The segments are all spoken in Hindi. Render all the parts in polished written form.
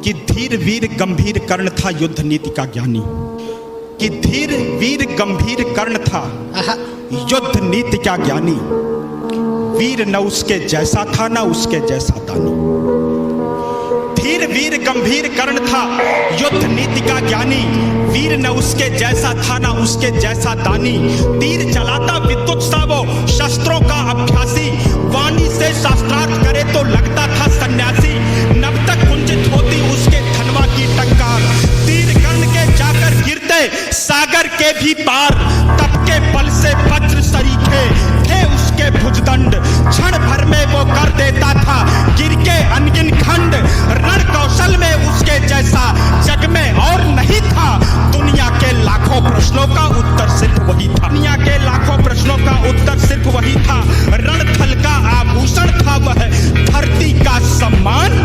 कि धीर वीर गंभीर कर्ण था युद्ध नीति का ज्ञानी, कि धीर वीर गंभीर कर्ण था युद्ध नीति का ज्ञानी। वीर न उसके जैसा था न उसके जैसा दानी। धीर वीर गंभीर कर्ण था युद्ध नीति का ज्ञानी। वीर न उसके जैसा था न उसके जैसा दानी। तीर चलाता विद्युत सा वो शस्त्रों का अभ्यासी। वाणी से शास्त्रार्थ करे तो लगता था सन्यासी। नब तक कुंजित होती उसके धनवा की टंकार। तीर कर्ण के जाकर गिरते सागर के भी पार। तप के बल से वज्र सरीखे थे उसके भुजदंड। क्षण भर में वो कर देता था गिर के अनगिन खंड। रण कौशल में उसके जैसा जग में और नहीं था। दुनिया के लाखों प्रश्नों का उत्तर सिर्फ वही था। दुनिया के लाखों प्रश्नों का उत्तर सिर्फ वही था। रणथल का आभूषण था वह धरती का सम्मान।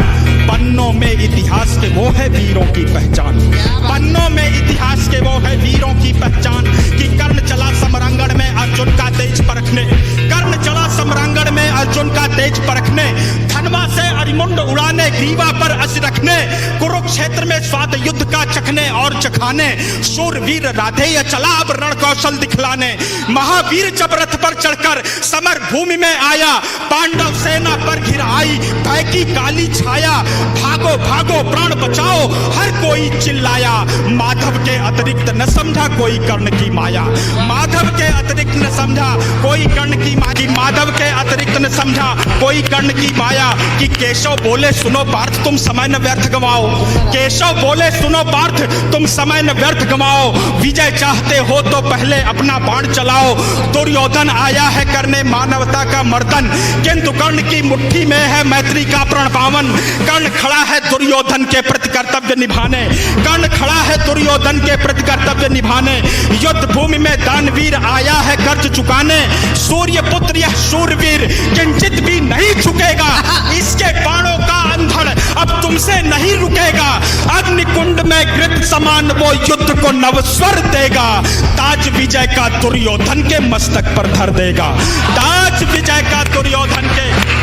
पन्नों में इतिहास के वो है वीरों की पहचान। पन्नों में इतिहास के वो है वीरों की पहचान। कि कर्ण चला समरांगण में अर्जुन का तेज परखने। कर्ण चला समरांगण में अर्जुन का तेज परखने। धनवा से अरिमुंड उड़ाने ग्रीवा पर अस रखने। कुरुक्षेत्र में स्वाद युद्ध का चखने और चखाने। शूरवीर राधेय चला अब रण कौशल दिखलाने। महावीर जब रथ पर चढ़कर समर भूमि में आया। पांडव सेना पर घिर आई भय की काली छाया। भागो भागो प्राण बचाओ हर कोई चिल्लाया। माधव के अतिरिक्त न समझा कोई कर्ण की माया। माधव के अतिरिक्त न समझा कोई कर्ण की माया। माधव के अतिरिक्त न समझा कोई कर्ण की माया। कि केशव बोले सुनो पार्थ तुम समय न व्यर्थ गवाओ। केशव बोले सुनो पार्थ तुम समय न व्यर्थ गवाओ। विजय चाहते हो तो पहले अपना बाण चलाओ। दुर्योधन आया है करने मानवता का मर्दन। किंतु कर्ण की मुट्ठी में है मैत्री का प्रण पावन। कर्ण खड़ा है दुर्योधन के प्रति कर्तव्य निभाने। कर्ण खड़ा है दुर्योधन के प्रति कर्तव्य निभाने। युद्ध भूमि में दानवीर आया है कर्ज चुकाने। सूर्य पुत्र यह शूरवीर किंचित भी नहीं झुकेगा। इसके बाणों का अंधड़ अब तुमसे नहीं रुकेगा। अग्निकुंड में घृत समान वो युद्ध को नवस्वर देगा। ताज विजय का दुर्योधन के मस्तक पर धर देगा। ताज विजय का दुर्योधन के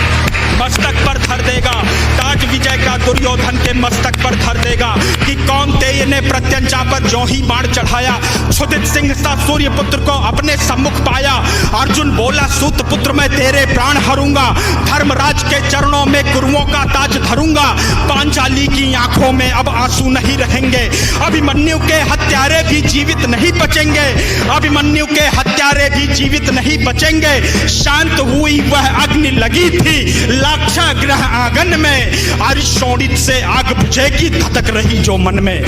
मस्तक पर धर देगा। ताज विजय का दुर्योधन के मस्तक पर धर देगा। कि कौन्तेय ने प्रत्यंचा पर जो ही बाण चढ़ाया। क्षुधित सिंह सा सूर्य पुत्र को अपने सम्मुख पाया। अर्जुन बोला सूत पुत्र मैं तेरे प्राण हरूंगा। धर्मराज के चरणों में कुरुओं का ताज धरूंगा। पांचाली की आंखों में अब आंसू नहीं रहेंगे। अभिमन्यु के हत्यारे भी जीवित नहीं बचेंगे। अभिमन्यु के हत्यारे भी जीवित नहीं बचेंगे। शांत हुई वह अग्नि लगी थी लाक्षा ग्रह आंगन में। अरिशोणित से आग बुझेगी धधक रही जो मन में।